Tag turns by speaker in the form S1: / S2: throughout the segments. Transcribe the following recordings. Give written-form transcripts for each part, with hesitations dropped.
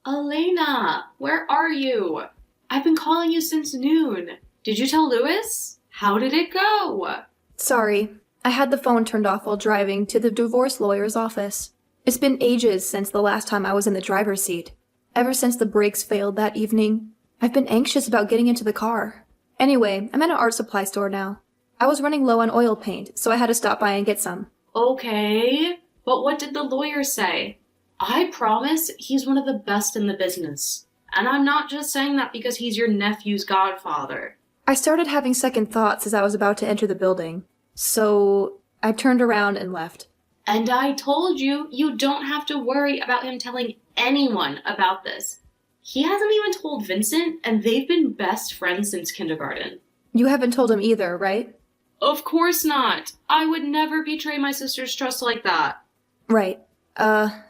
S1: Elena, where are you? I've been calling you since noon. Did you tell Louis? How did it go?
S2: Sorry, I had the phone turned off while driving to the divorce lawyer's office. It's been ages since the last time I was in the driver's seat. Ever since the brakes failed that evening, I've been anxious about getting into the car. Anyway, I'm at an art supply store now. I was running low on oil paint, so I had to stop by and get some.
S1: Okay, but what did the lawyer say? I promise he's one of the best in the business. And I'm not just saying that because he's your nephew's godfather.
S2: I started having second thoughts as I was about to enter the building, so I turned around and left.
S1: And I told you, you don't have to worry about him telling anyone about this. He hasn't even told Vincent, and they've been best friends since kindergarten.
S2: You haven't told him either, right?
S1: Of course not. I would never betray my sister's trust like that.
S2: Right.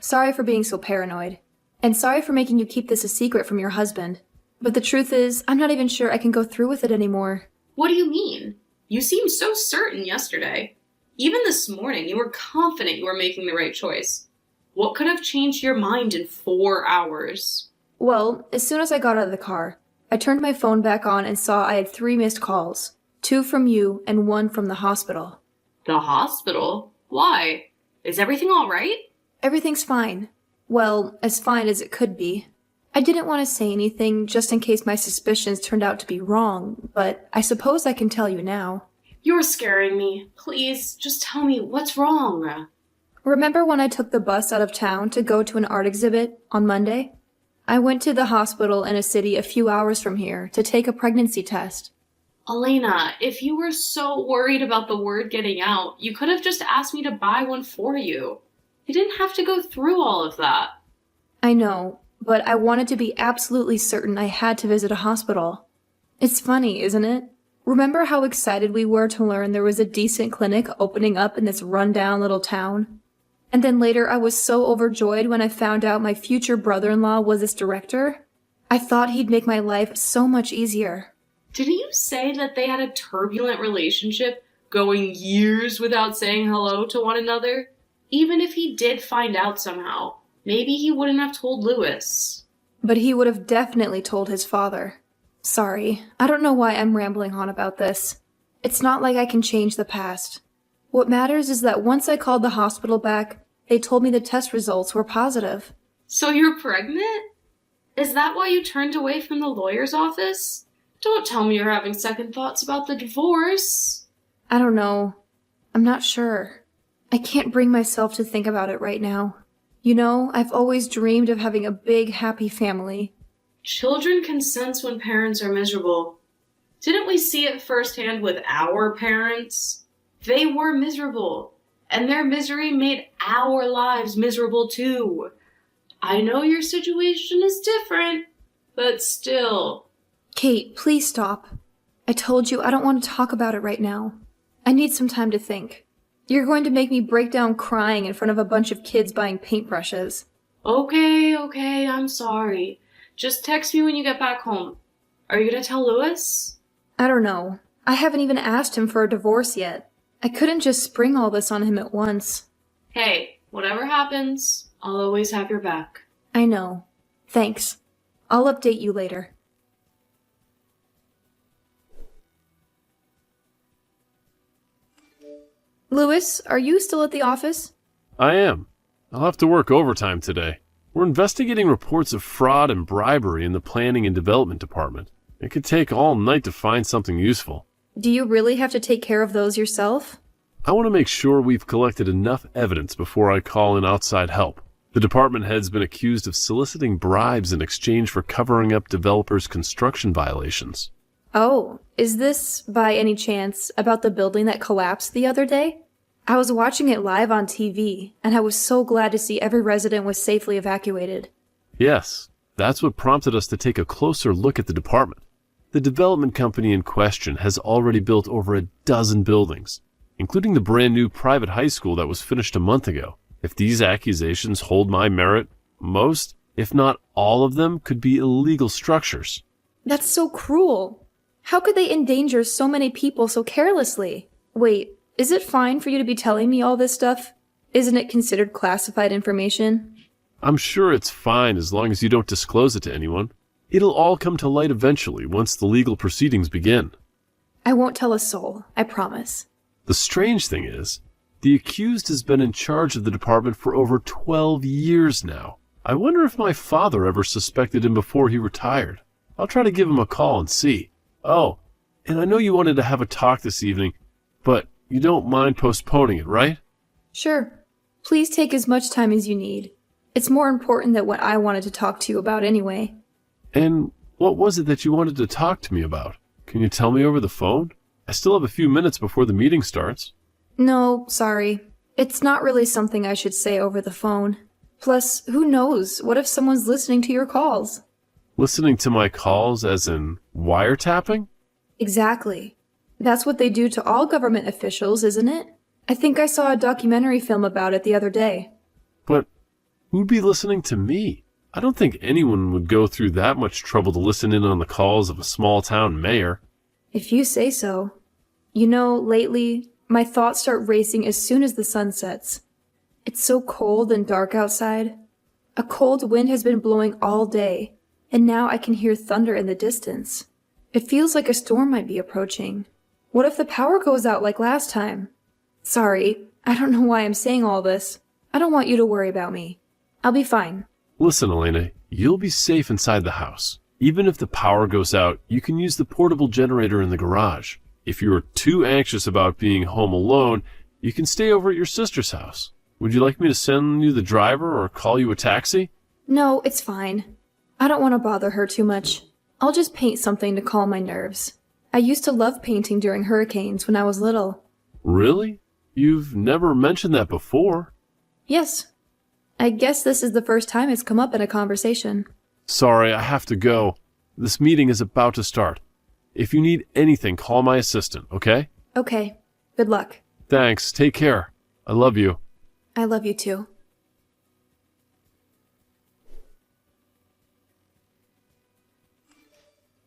S2: Sorry for being so paranoid. And sorry for making you keep this a secret from your husband. But the truth is, I'm not even sure I can go through with it anymore.
S1: What do you mean? You seemed so certain yesterday. Even this morning, you were confident you were making the right choice. What could have changed your mind in 4 hours?
S2: Well, as soon as I got out of the car, I turned my phone back on and saw I had 3 missed calls. 2 from you and 1 from the hospital.
S1: The hospital? Why? Is everything all right?
S2: Everything's fine. Well, as fine as it could be. I didn't want to say anything just in case my suspicions turned out to be wrong, but I suppose I can tell you now.
S1: You're scaring me. Please, just tell me what's wrong.
S2: Remember when I took the bus out of town to go to an art exhibit on Monday? I went to the hospital in a city a few hours from here to take a pregnancy test.
S1: Elena, if you were so worried about the word getting out, you could have just asked me to buy one for you. You didn't have to go through all of that.
S2: I know, but I wanted to be absolutely certain I had to visit a hospital. It's funny, isn't it? Remember how excited we were to learn there was a decent clinic opening up in this rundown little town? And then later I was so overjoyed when I found out my future brother-in-law was this director. I thought he'd make my life so much easier.
S1: Didn't you say that they had a turbulent relationship, going years without saying hello to one another? Even if he did find out somehow, maybe he wouldn't have told Louis.
S2: But he would have definitely told his father. Sorry, I don't know why I'm rambling on about this. It's not like I can change the past. What matters is that once I called the hospital back, they told me the test results were positive.
S1: So you're pregnant? Is that why you turned away from the lawyer's office? Don't tell me you're having second thoughts about the divorce.
S2: I don't know. I'm not sure. I can't bring myself to think about it right now. You know, I've always dreamed of having a big, happy family.
S1: Children can sense when parents are miserable. Didn't we see it firsthand with our parents? They were miserable, and their misery made our lives miserable too. I know your situation is different, but still.
S2: Kate, please stop. I told you I don't want to talk about it right now. I need some time to think. You're going to make me break down crying in front of a bunch of kids buying paintbrushes.
S1: Okay, I'm sorry. Just text me when you get back home. Are you gonna tell Louis?
S2: I don't know. I haven't even asked him for a divorce yet. I couldn't just spring all this on him at once.
S1: Hey, whatever happens, I'll always have your back.
S2: I know. Thanks. I'll update you later. Louis, are you still at the office?
S3: I am. I'll have to work overtime today. We're investigating reports of fraud and bribery in the planning and development department. It could take all night to find something useful.
S2: Do you really have to take care of those yourself?
S3: I want to make sure we've collected enough evidence before I call in outside help. The department head's been accused of soliciting bribes in exchange for covering up developers' construction violations.
S2: Oh, is this, by any chance, about the building that collapsed the other day? I was watching it live on TV, and I was so glad to see every resident was safely evacuated.
S3: Yes, that's what prompted us to take a closer look at the department. The development company in question has already built over a dozen buildings, including the brand new private high school that was finished a month ago. If these accusations hold my merit, most, if not all of them, could be illegal structures.
S2: That's so cruel. How could they endanger so many people so carelessly? Wait, is it fine for you to be telling me all this stuff? Isn't it considered classified information?
S3: I'm sure it's fine as long as you don't disclose it to anyone. It'll all come to light eventually once the legal proceedings begin.
S2: I won't tell a soul, I promise.
S3: The strange thing is, the accused has been in charge of the department for over 12 years now. I wonder if my father ever suspected him before he retired. I'll try to give him a call and see. Oh, and I know you wanted to have a talk this evening, but you don't mind postponing it, right?
S2: Sure. Please take as much time as you need. It's more important than what I wanted to talk to you about anyway.
S3: And what was it that you wanted to talk to me about? Can you tell me over the phone? I still have a few minutes before the meeting starts.
S2: No, sorry. It's not really something I should say over the phone. Plus, who knows? What if someone's listening to your calls?
S3: Listening to my calls as in wiretapping?
S2: Exactly. That's what they do to all government officials, isn't it? I think I saw a documentary film about it the other day.
S3: But who'd be listening to me? I don't think anyone would go through that much trouble to listen in on the calls of a small-town mayor.
S2: If you say so. You know, lately, my thoughts start racing as soon as the sun sets. It's so cold and dark outside. A cold wind has been blowing all day, and now I can hear thunder in the distance. It feels like a storm might be approaching. What if the power goes out like last time? Sorry, I don't know why I'm saying all this. I don't want you to worry about me. I'll be fine.
S3: Listen, Elena, you'll be safe inside the house. Even if the power goes out, you can use the portable generator in the garage. If you are too anxious about being home alone, you can stay over at your sister's house. Would you like me to send you the driver or call you a taxi?
S2: No, it's fine. I don't want to bother her too much. I'll just paint something to calm my nerves. I used to love painting during hurricanes when I was little.
S3: Really? You've never mentioned that before.
S2: Yes. I guess this is the first time it's come up in a conversation.
S3: Sorry, I have to go. This meeting is about to start. If you need anything, call my assistant, okay?
S2: Okay. Good luck.
S3: Thanks. Take care. I love you.
S2: I love you too.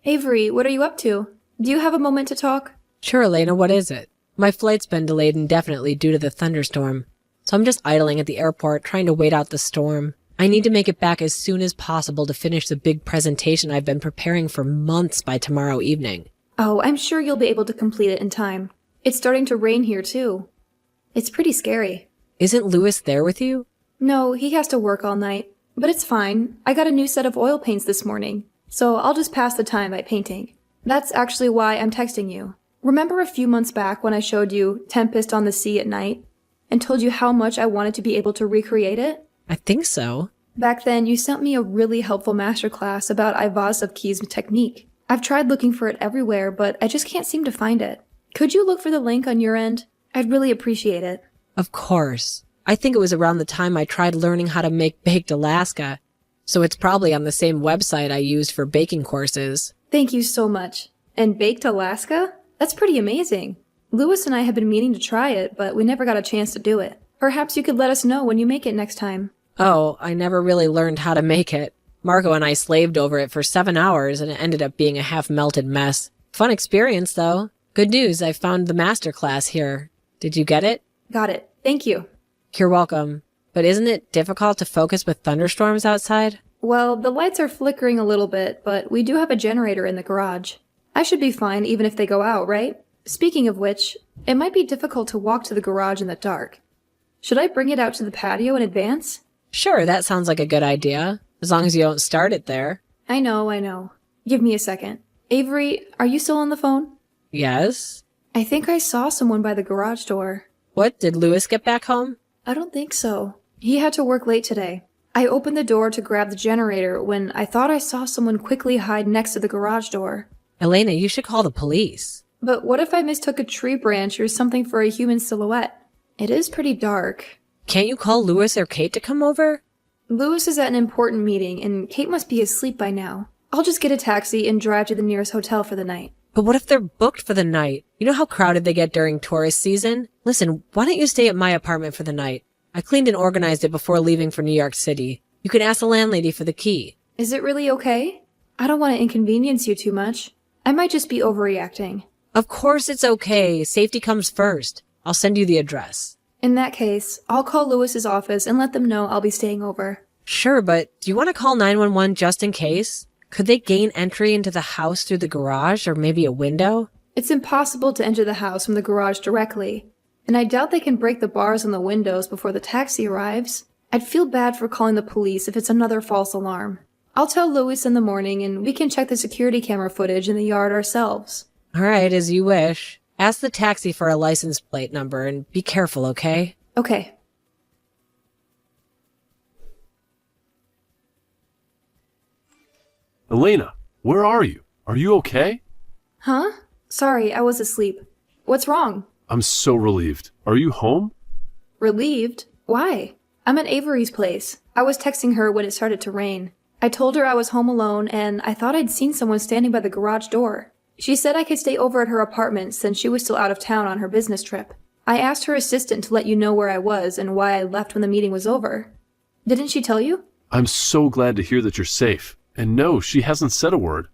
S2: Avery, what are you up to? Do you have a moment to talk?
S4: Sure, Elena, what is it? My flight's been delayed indefinitely due to the thunderstorm, so I'm just idling at the airport trying to wait out the storm. I need to make it back as soon as possible to finish the big presentation I've been preparing for months by tomorrow evening.
S2: Oh, I'm sure you'll be able to complete it in time. It's starting to rain here too. It's pretty scary.
S4: Isn't Louis there with you?
S2: No, he has to work all night. But it's fine. I got a new set of oil paints this morning, so I'll just pass the time by painting. That's actually why I'm texting you. Remember a few months back when I showed you Tempest on the Sea at Night and told you how much I wanted to be able to recreate it?
S4: I think so.
S2: Back then, you sent me a really helpful masterclass about Ivazovsky's technique. I've tried looking for it everywhere, but I just can't seem to find it. Could you look for the link on your end? I'd really appreciate it.
S4: Of course. I think it was around the time I tried learning how to make baked Alaska, so it's probably on the same website I used for baking courses.
S2: Thank you so much. And baked Alaska? That's pretty amazing. Louis and I have been meaning to try it, but we never got a chance to do it. Perhaps you could let us know when you make it next time.
S4: Oh, I never really learned how to make it. Margot and I slaved over it for 7 hours, and it ended up being a half-melted mess. Fun experience, though. Good news, I found the master class here. Did you get it?
S2: Got it. Thank you.
S4: You're welcome. But isn't it difficult to focus with thunderstorms outside?
S2: Well, the lights are flickering a little bit, but we do have a generator in the garage. I should be fine even if they go out, right? Speaking of which, it might be difficult to walk to the garage in the dark. Should I bring it out to the patio in advance?
S4: Sure, that sounds like a good idea. As long as you don't start it there.
S2: I know. Give me a second. Avery, are you still on the phone?
S4: Yes?
S2: I think I saw someone by the garage door.
S4: What, did Louis get back home?
S2: I don't think so. He had to work late today. I opened the door to grab the generator when I thought I saw someone quickly hide next to the garage door.
S4: Elena, you should call the police.
S2: But what if I mistook a tree branch or something for a human silhouette? It is pretty dark.
S4: Can't you call Louis or Kate to come over?
S2: Louis is at an important meeting, and Kate must be asleep by now. I'll just get a taxi and drive to the nearest hotel for the night.
S4: But what if they're booked for the night? You know how crowded they get during tourist season? Listen, why don't you stay at my apartment for the night? I cleaned and organized it before leaving for New York City. You can ask the landlady for the key.
S2: Is it really okay? I don't want to inconvenience you too much. I might just be overreacting.
S4: Of course it's okay. Safety comes first. I'll send you the address.
S2: In that case, I'll call Louis's office and let them know I'll be staying over.
S4: Sure, but do you want to call 911 just in case? Could they gain entry into the house through the garage or maybe a window?
S2: It's impossible to enter the house from the garage directly, and I doubt they can break the bars on the windows before the taxi arrives. I'd feel bad for calling the police if it's another false alarm. I'll tell Louis in the morning and we can check the security camera footage in the yard ourselves.
S4: All right, as you wish. Ask the taxi for a license plate number and be careful, okay?
S2: Okay.
S3: Elena, where are you? Are you okay?
S2: Huh? Sorry, I was asleep. What's wrong?
S3: I'm so relieved. Are you home?
S2: Relieved? Why? I'm at Avery's place. I was texting her when it started to rain. I told her I was home alone and I thought I'd seen someone standing by the garage door. She said I could stay over at her apartment since she was still out of town on her business trip. I asked her assistant to let you know where I was and why I left when the meeting was over. Didn't she tell you?
S3: I'm so glad to hear that you're safe. And no, she hasn't said a word.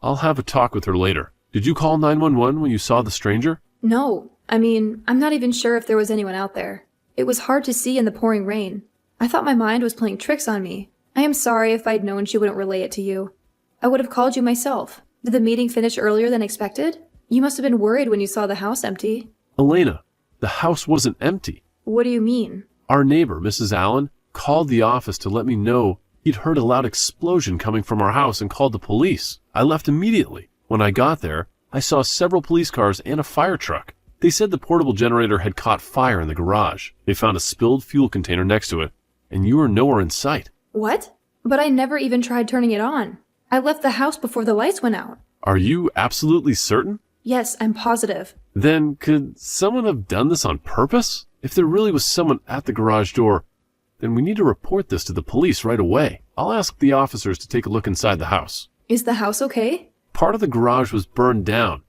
S3: I'll have a talk with her later. Did you call 911 when you saw the stranger?
S2: No. I'm not even sure if there was anyone out there. It was hard to see in the pouring rain. I thought my mind was playing tricks on me. I am sorry if I'd known she wouldn't relay it to you. I would have called you myself. Did the meeting finish earlier than expected? You must have been worried when you saw the house empty.
S3: Elena, the house wasn't empty.
S2: What do you mean?
S3: Our neighbor, Mrs. Allen, called the office to let me know he'd heard a loud explosion coming from our house and called the police. I left immediately. When I got there, I saw several police cars and a fire truck. They said the portable generator had caught fire in the garage. They found a spilled fuel container next to it, and you were nowhere in sight.
S2: What? But I never even tried turning it on. I left the house before the lights went out.
S3: Are you absolutely certain?
S2: Yes, I'm positive.
S3: Then could someone have done this on purpose? If there really was someone at the garage door, then we need to report this to the police right away. I'll ask the officers to take a look inside the house.
S2: Is the house okay?
S3: Part of the garage was burned down,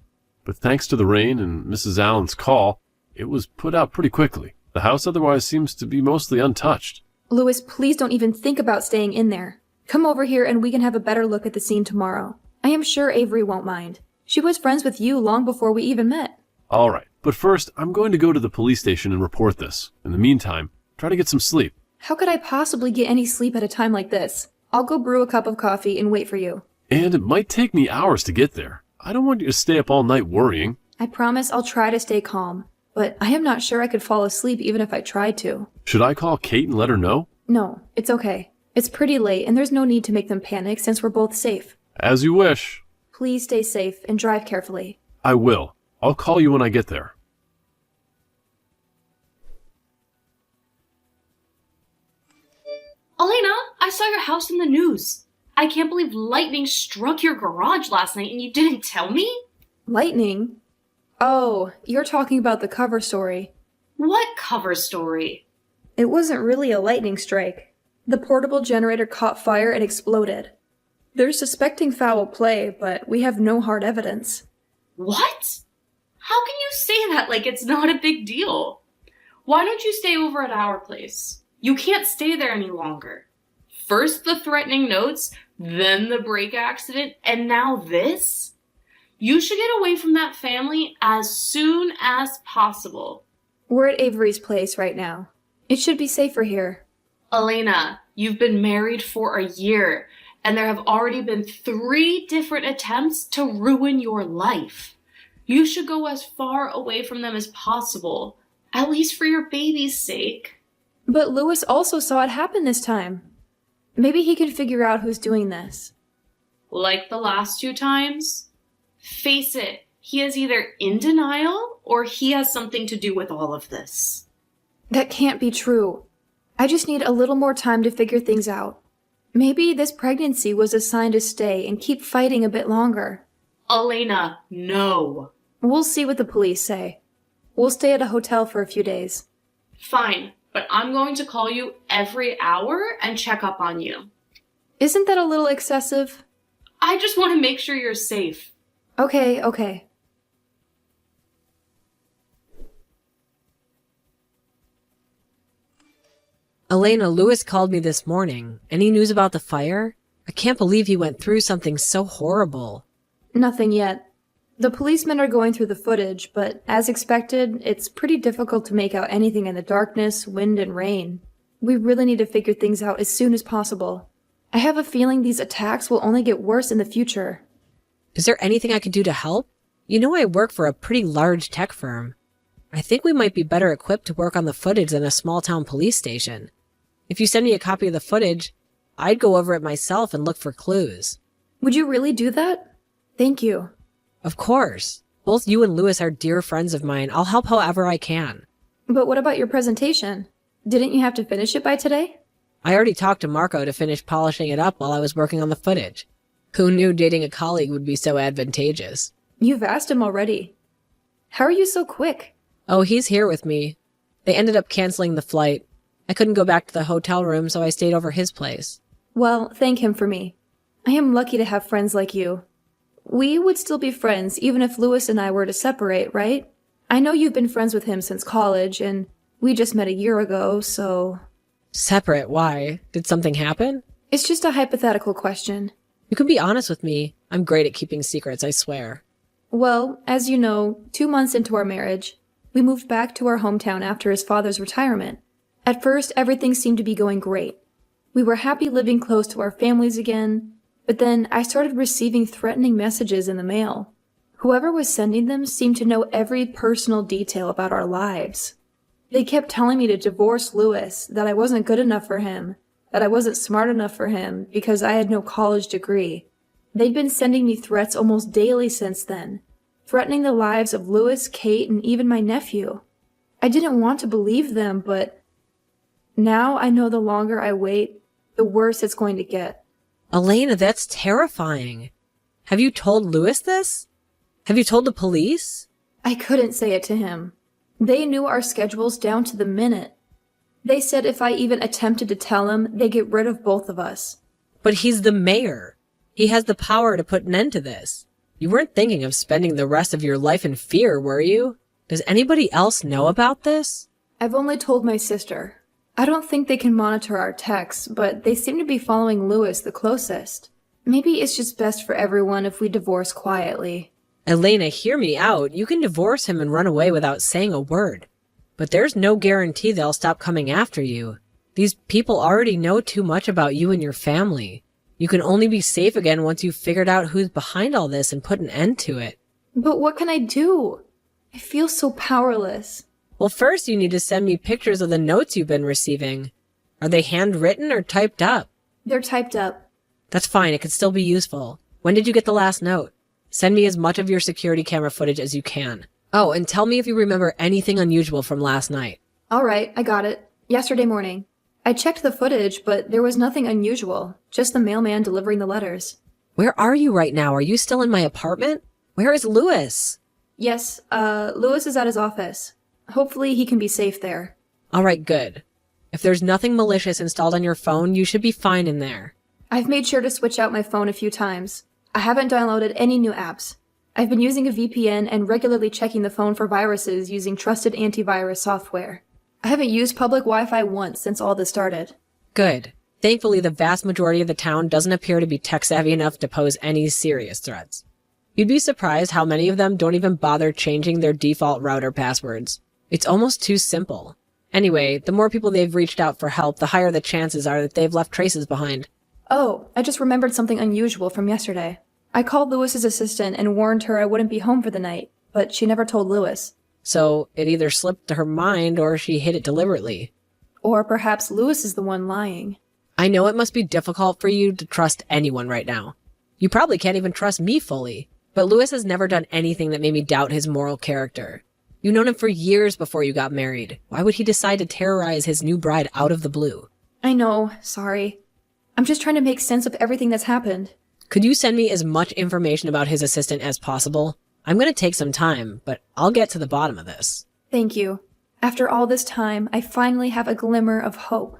S3: but thanks to the rain and Mrs. Allen's call, it was put out pretty quickly. The house otherwise seems to be mostly untouched.
S2: Louis, please don't even think about staying in there. Come over here and we can have a better look at the scene tomorrow. I am sure Avery won't mind. She was friends with you long before we even met.
S3: All right, but first, I'm going to go to the police station and report this. In the meantime, try to get some sleep.
S2: How could I possibly get any sleep at a time like this? I'll go brew a cup of coffee and wait for you.
S3: And it might take me hours to get there. I don't want you to stay up all night worrying.
S2: I promise I'll try to stay calm, but I am not sure I could fall asleep even if I tried to.
S3: Should I call Kate and let her know?
S2: No, it's okay. It's pretty late and there's no need to make them panic since we're both safe.
S3: As you wish.
S2: Please stay safe and drive carefully.
S3: I will. I'll call you when I get there.
S1: Elena, I saw your house in the news. I can't believe lightning struck your garage last night and you didn't tell me?
S2: Lightning? Oh, you're talking about the cover story.
S1: What cover story?
S2: It wasn't really a lightning strike. The portable generator caught fire and exploded. They're suspecting foul play, but we have no hard evidence.
S1: What? How can you say that like it's not a big deal? Why don't you stay over at our place? You can't stay there any longer. First the threatening notes, then the brake accident, and now this? You should get away from that family as soon as possible.
S2: We're at Avery's place right now. It should be safer here.
S1: Elena, you've been married for a year, and there have already been 3 different attempts to ruin your life. You should go as far away from them as possible, at least for your baby's sake.
S2: But Louis also saw it happen this time. Maybe he can figure out who's doing this.
S1: Like the last 2 times? Face it, he is either in denial or he has something to do with all of this.
S2: That can't be true. I just need a little more time to figure things out. Maybe this pregnancy was a sign to stay and keep fighting a bit longer.
S1: Elena, no.
S2: We'll see what the police say. We'll stay at a hotel for a few days.
S1: Fine, but I'm going to call you every hour and check up on you.
S2: Isn't that a little excessive?
S1: I just want to make sure you're safe.
S2: Okay.
S4: Elena, Louis called me this morning. Any news about the fire? I can't believe he went through something so horrible.
S2: Nothing yet. The policemen are going through the footage, but as expected, it's pretty difficult to make out anything in the darkness, wind, and rain. We really need to figure things out as soon as possible. I have a feeling these attacks will only get worse in the future.
S4: Is there anything I can do to help? You know I work for a pretty large tech firm. I think we might be better equipped to work on the footage than a small-town police station. If you send me a copy of the footage, I'd go over it myself and look for clues.
S2: Would you really do that? Thank you.
S4: Of course. Both you and Lewis are dear friends of mine. I'll help however I can.
S2: But what about your presentation? Didn't you have to finish it by today?
S4: I already talked to Marco to finish polishing it up while I was working on the footage. Who knew dating a colleague would be so advantageous?
S2: You've asked him already. How are you so quick?
S4: Oh, he's here with me. They ended up canceling the flight. I couldn't go back to the hotel room, so I stayed over his place.
S2: Well, thank him for me. I am lucky to have friends like you. We would still be friends even if Lewis and I were to separate, right? I know you've been friends with him since college, and we just met a year ago, so...
S4: Separate? Why? Did something happen?
S2: It's just a hypothetical question.
S4: You can be honest with me. I'm great at keeping secrets, I swear.
S2: Well, as you know, 2 months into our marriage, we moved back to our hometown after his father's retirement. At first, everything seemed to be going great. We were happy living close to our families again, but then I started receiving threatening messages in the mail. Whoever was sending them seemed to know every personal detail about our lives. They kept telling me to divorce Lewis, that I wasn't good enough for him, that I wasn't smart enough for him because I had no college degree. They'd been sending me threats almost daily since then, threatening the lives of Lewis, Kate, and even my nephew. I didn't want to believe them, but now I know the longer I wait, the worse it's going to get.
S4: Elena, that's terrifying. Have you told Lewis this? Have you told the police?
S2: I couldn't say it to him. They knew our schedules down to the minute. They said if I even attempted to tell him, they'd get rid of both of us.
S4: But he's the mayor. He has the power to put an end to this. You weren't thinking of spending the rest of your life in fear, were you? Does anybody else know about this?
S2: I've only told my sister. I don't think they can monitor our texts, but they seem to be following Lewis the closest. Maybe it's just best for everyone if we divorce quietly.
S4: Elena, hear me out. You can divorce him and run away without saying a word. But there's no guarantee they'll stop coming after you. These people already know too much about you and your family. You can only be safe again once you've figured out who's behind all this and put an end to it.
S2: But what can I do? I feel so powerless.
S4: Well, first you need to send me pictures of the notes you've been receiving. Are they handwritten or typed up?
S2: They're typed up.
S4: That's fine. It could still be useful. When did you get the last note? Send me as much of your security camera footage as you can. Oh, and tell me if you remember anything unusual from last night.
S2: All right, I got it. Yesterday morning. I checked the footage, but there was nothing unusual. Just the mailman delivering the letters.
S4: Where are you right now? Are you still in my apartment? Where is Lewis?
S2: Yes, Lewis is at his office. Hopefully he can be safe there.
S4: All right, good. If there's nothing malicious installed on your phone, you should be fine in there.
S2: I've made sure to switch out my phone a few times. I haven't downloaded any new apps. I've been using a VPN and regularly checking the phone for viruses using trusted antivirus software. I haven't used public Wi-Fi once since all this started.
S4: Good. Thankfully, the vast majority of the town doesn't appear to be tech-savvy enough to pose any serious threats. You'd be surprised how many of them don't even bother changing their default router passwords. It's almost too simple. Anyway, the more people they've reached out for help, the higher the chances are that they've left traces behind.
S2: Oh, I just remembered something unusual from yesterday. I called Lewis's assistant and warned her I wouldn't be home for the night, but she never told Lewis.
S4: So it either slipped to her mind or she hid it deliberately.
S2: Or perhaps Lewis is the one lying.
S4: I know it must be difficult for you to trust anyone right now. You probably can't even trust me fully, but Lewis has never done anything that made me doubt his moral character. You've known him for years before you got married. Why would he decide to terrorize his new bride out of the blue?
S2: I know, sorry. I'm just trying to make sense of everything that's happened.
S4: Could you send me as much information about his assistant as possible? I'm going to take some time, but I'll get to the bottom of this.
S2: Thank you. After all this time, I finally have a glimmer of hope.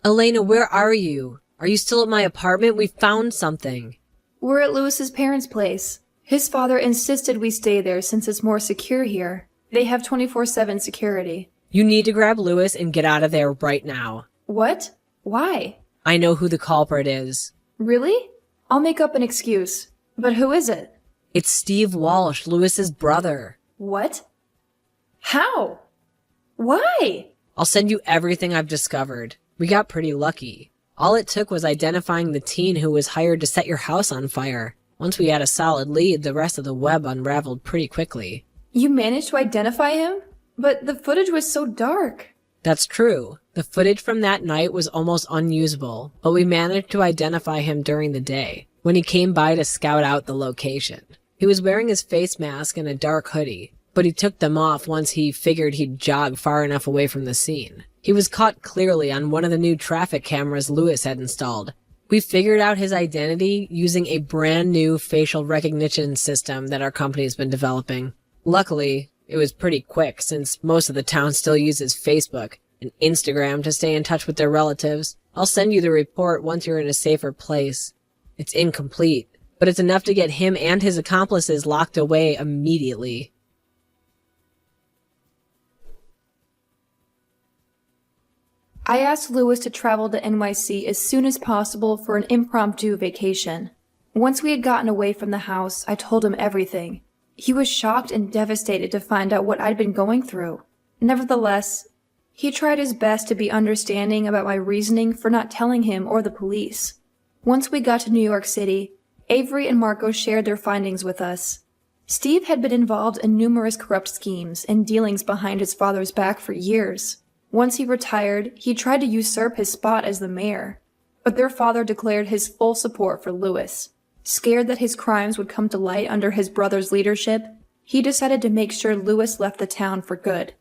S4: Elena, where are you? Are you still at my apartment? We found something.
S2: We're at Lewis's parents' place. His father insisted we stay there since it's more secure here. They have 24/7 security.
S4: You need to grab Lewis and get out of there right now.
S2: What? Why?
S4: I know who the culprit is.
S2: Really? I'll make up an excuse. But who is it?
S4: It's Steve Walsh, Lewis's brother.
S2: What? How? Why?
S4: I'll send you everything I've discovered. We got pretty lucky. All it took was identifying the teen who was hired to set your house on fire. Once we had a solid lead, the rest of the web unraveled pretty quickly.
S2: You managed to identify him? But the footage was so dark.
S4: That's true. The footage from that night was almost unusable, but we managed to identify him during the day, when he came by to scout out the location. He was wearing his face mask and a dark hoodie, but he took them off once he figured he'd jog far enough away from the scene. He was caught clearly on one of the new traffic cameras Lewis had installed. We figured out his identity using a brand new facial recognition system that our company's been developing. Luckily, it was pretty quick since most of the town still uses Facebook and Instagram to stay in touch with their relatives. I'll send you the report once you're in a safer place. It's incomplete, but it's enough to get him and his accomplices locked away immediately.
S2: I asked Lewis to travel to NYC as soon as possible for an impromptu vacation. Once we had gotten away from the house, I told him everything. He was shocked and devastated to find out what I'd been going through. Nevertheless, he tried his best to be understanding about my reasoning for not telling him or the police. Once we got to New York City, Avery and Marco shared their findings with us. Steve had been involved in numerous corrupt schemes and dealings behind his father's back for years. Once he retired, he tried to usurp his spot as the mayor, but their father declared his full support for Lewis. Scared that his crimes would come to light under his brother's leadership, he decided to make sure Lewis left the town for good.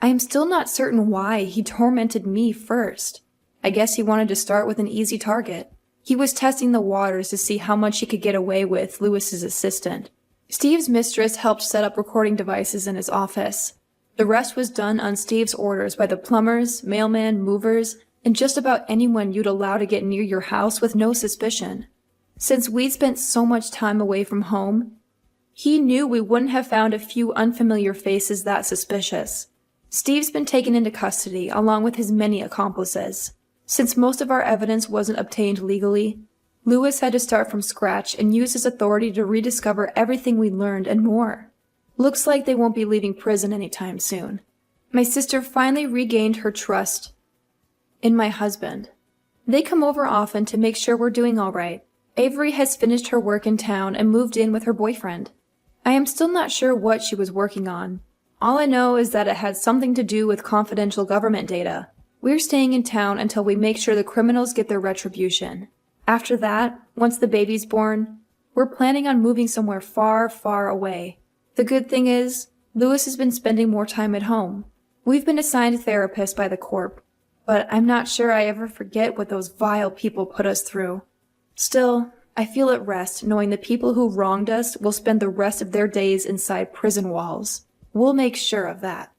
S2: I am still not certain why he tormented me first. I guess he wanted to start with an easy target. He was testing the waters to see how much he could get away with Lewis's assistant. Steve's mistress helped set up recording devices in his office. The rest was done on Steve's orders by the plumbers, mailman, movers, and just about anyone you'd allow to get near your house with no suspicion. Since we'd spent so much time away from home, he knew we wouldn't have found a few unfamiliar faces that suspicious. Steve's been taken into custody along with his many accomplices. Since most of our evidence wasn't obtained legally, Lewis had to start from scratch and use his authority to rediscover everything we learned and more. Looks like they won't be leaving prison anytime soon. My sister finally regained her trust in my husband. They come over often to make sure we're doing all right. Avery has finished her work in town and moved in with her boyfriend. I am still not sure what she was working on. All I know is that it had something to do with confidential government data. We're staying in town until we make sure the criminals get their retribution. After that, once the baby's born, we're planning on moving somewhere far, far away. The good thing is, Lewis has been spending more time at home. We've been assigned therapists by the Corp, but I'm not sure I ever forget what those vile people put us through. Still, I feel at rest knowing the people who wronged us will spend the rest of their days inside prison walls. We'll make sure of that.